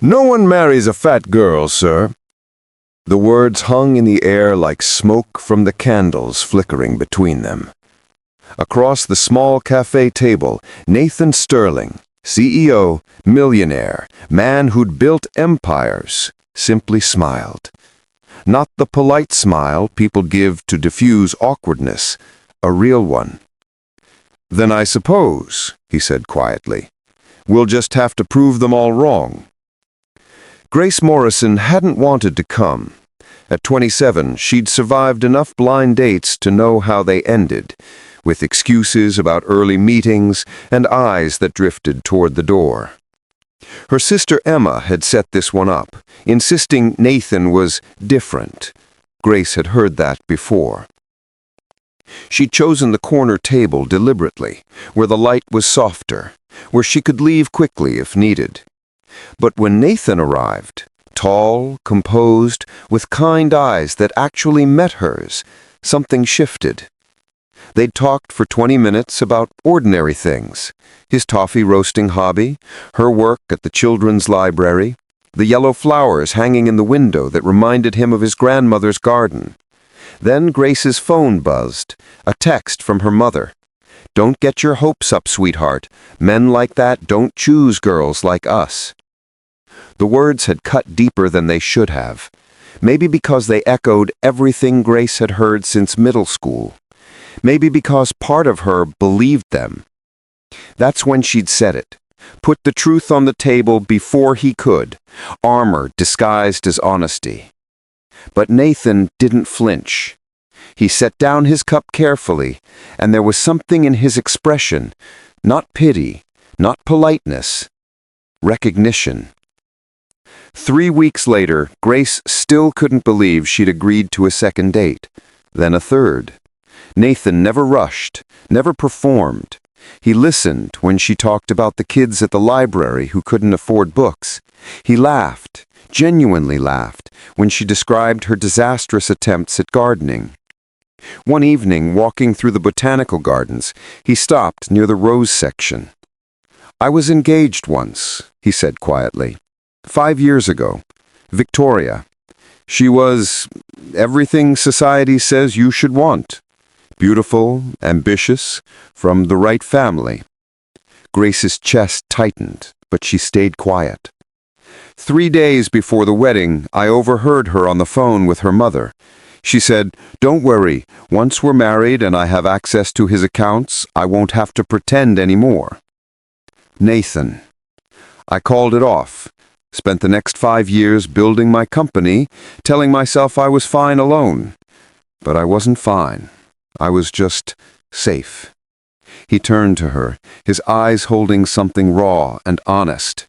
No one marries a fat girl, sir. The words hung in the air like smoke from the candles flickering between them. Across the small cafe table, Nathan Sterling, CEO, millionaire, man who'd built empires, simply smiled. Not the polite smile people give to diffuse awkwardness, a real one. "Then I suppose," he said quietly, "we'll just have to prove them all wrong." Grace Morrison hadn't wanted to come. At 27, she'd survived enough blind dates to know how they ended, with excuses about early meetings and eyes that drifted toward the door. Her sister Emma had set this one up, insisting Nathan was different. Grace had heard that before. She'd chosen the corner table deliberately, where the light was softer, where she could leave quickly if needed. But when Nathan arrived, tall, composed, with kind eyes that actually met hers, something shifted. They'd talked for 20 minutes about ordinary things: his toffee roasting hobby, her work at the children's library, the yellow flowers hanging in the window that reminded him of his grandmother's garden. Then Grace's phone buzzed, a text from her mother. "Don't get your hopes up, sweetheart. Men like that don't choose girls like us." The words had cut deeper than they should have, maybe because they echoed everything Grace had heard since middle school. Maybe because part of her believed them. That's when she'd said it, put the truth on the table before he could, armor disguised as honesty. But Nathan didn't flinch. He set down his cup carefully, and there was something in his expression, not pity, not politeness, recognition. 3 weeks later, Grace still couldn't believe she'd agreed to a second date, then a third. Nathan never rushed, never performed. He listened when she talked about the kids at the library who couldn't afford books. He laughed, genuinely laughed, when she described her disastrous attempts at gardening. One evening, walking through the botanical gardens, he stopped near the rose section. "I was engaged once," he said quietly. 5 years ago. Victoria. She was everything society says you should want. Beautiful, ambitious, from the right family." Grace's chest tightened, but she stayed quiet. 3 days before the wedding, I overheard her on the phone with her mother. She said, "Don't worry, once we're married and I have access to his accounts, I won't have to pretend anymore." Nathan. I called it off. Spent the next 5 years building my company, telling myself I was fine alone. But I wasn't fine. I was just safe. He turned to her, his eyes holding something raw and honest.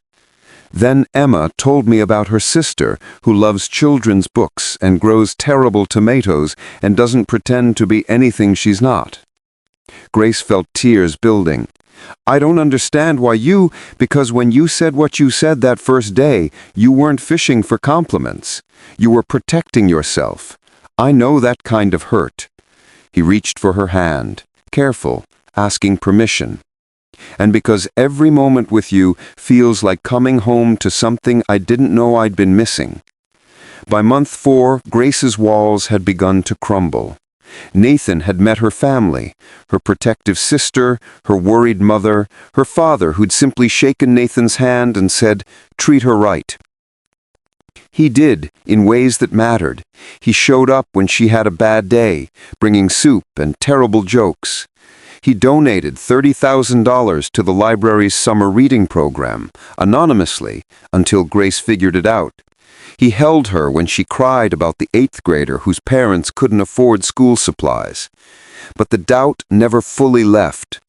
Then Emma told me about her sister, who loves children's books and grows terrible tomatoes and doesn't pretend to be anything she's not. Grace felt tears building. "I don't understand why because when you said what you said that first day, you weren't fishing for compliments. You were protecting yourself. I know that kind of hurt." He reached for her hand, careful, asking permission. "And because every moment with you feels like coming home to something I didn't know I'd been missing." By month 4, Grace's walls had begun to crumble. Nathan had met her family, her protective sister, her worried mother, her father who'd simply shaken Nathan's hand and said, "Treat her right." He did, in ways that mattered. He showed up when she had a bad day, bringing soup and terrible jokes. He donated $30,000 to the library's summer reading program, anonymously, until Grace figured it out. He held her when she cried about the 8th grader whose parents couldn't afford school supplies. But the doubt never fully left.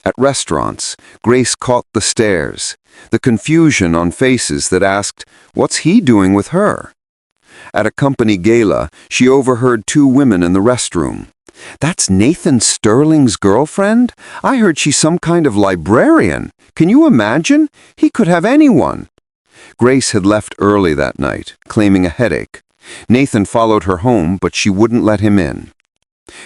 At restaurants, Grace caught the stares, the confusion on faces that asked, "What's he doing with her?" At a company gala, she overheard 2 women in the restroom. "That's Nathan Sterling's girlfriend? I heard she's some kind of librarian. Can you imagine? He could have anyone." Grace had left early that night, claiming a headache. Nathan followed her home, but she wouldn't let him in.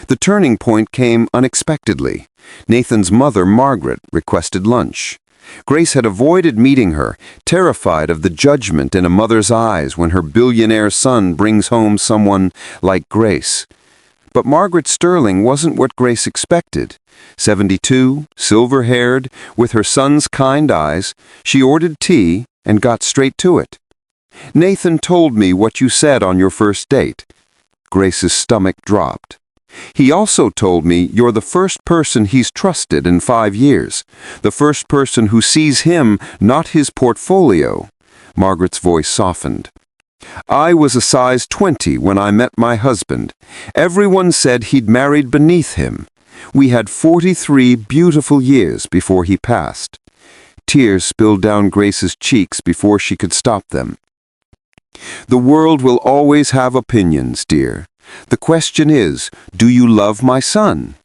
The turning point came unexpectedly. Nathan's mother, Margaret, requested lunch. Grace had avoided meeting her, terrified of the judgment in a mother's eyes when her billionaire son brings home someone like Grace. But Margaret Sterling wasn't what Grace expected. 72, silver-haired, with her son's kind eyes, she ordered tea and got straight to it. "Nathan told me what you said on your first date." Grace's stomach dropped. "He also told me you're the first person he's trusted in 5 years, the first person who sees him, not his portfolio." Margaret's voice softened. "I was a size 20 when I met my husband. Everyone said he'd married beneath him. We had 43 beautiful years before he passed." Tears spilled down Grace's cheeks before she could stop them. "The world will always have opinions, dear. The question is, do you love my son?"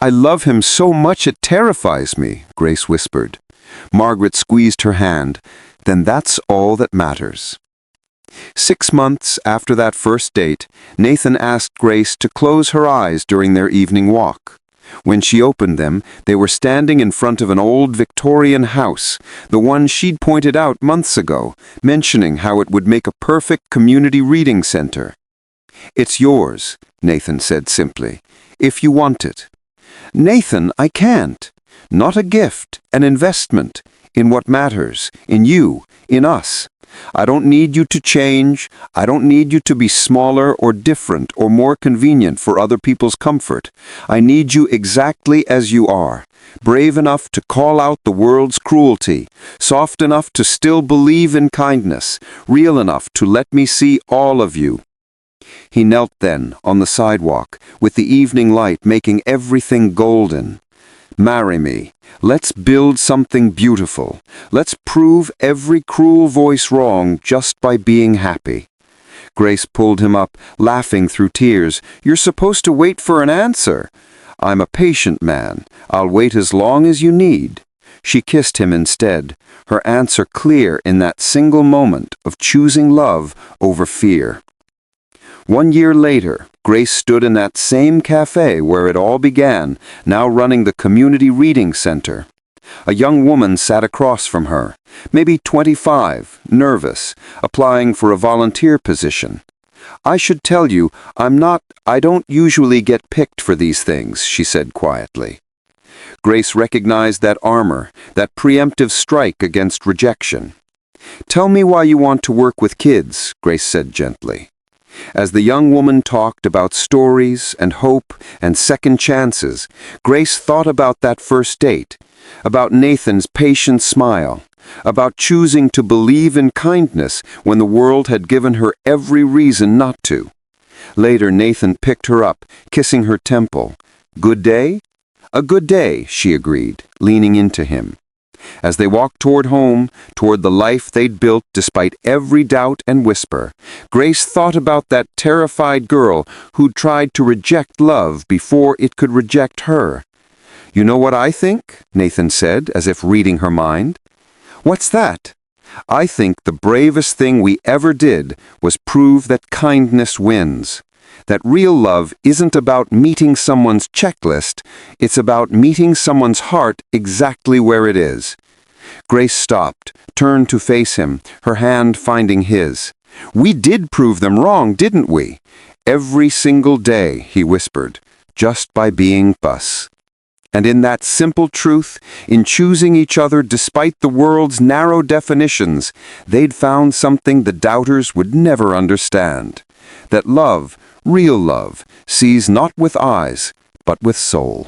"I love him so much it terrifies me," Grace whispered. Margaret squeezed her hand. "Then that's all that matters." 6 months after that first date, Nathan asked Grace to close her eyes during their evening walk. When she opened them, they were standing in front of an old Victorian house, the one she'd pointed out months ago, mentioning how it would make a perfect community reading center. "It's yours," Nathan said simply, "if you want it." "Nathan, I can't. Not a gift, an investment, in what matters, in you, in us. I don't need you to change. I don't need you to be smaller or different or more convenient for other people's comfort. I need you exactly as you are, brave enough to call out the world's cruelty, soft enough to still believe in kindness, real enough to let me see all of you." He knelt then, on the sidewalk, with the evening light making everything golden. "Marry me. Let's build something beautiful. Let's prove every cruel voice wrong just by being happy." Grace pulled him up, laughing through tears. "You're supposed to wait for an answer." "I'm a patient man. I'll wait as long as you need." She kissed him instead, her answer clear in that single moment of choosing love over fear. 1 year later, Grace stood in that same cafe where it all began, now running the community reading center. A young woman sat across from her, maybe 25, nervous, applying for a volunteer position. "I should tell you, I don't usually get picked for these things," she said quietly. Grace recognized that armor, that preemptive strike against rejection. "Tell me why you want to work with kids," Grace said gently. As the young woman talked about stories and hope and second chances, Grace thought about that first date, about Nathan's patient smile, about choosing to believe in kindness when the world had given her every reason not to. Later, Nathan picked her up, kissing her temple. "Good day?" "A good day," she agreed, leaning into him. As they walked toward home, toward the life they'd built despite every doubt and whisper, Grace thought about that terrified girl who'd tried to reject love before it could reject her. "You know what I think?" Nathan said, as if reading her mind. "What's that?" "I think the bravest thing we ever did was prove that kindness wins. That real love isn't about meeting someone's checklist, it's about meeting someone's heart exactly where it is." Grace stopped, turned to face him, her hand finding his. "We did prove them wrong, didn't we?" "Every single day," he whispered, "just by being us." And in that simple truth, in choosing each other despite the world's narrow definitions, they'd found something the doubters would never understand. That love, real love, sees not with eyes, but with soul.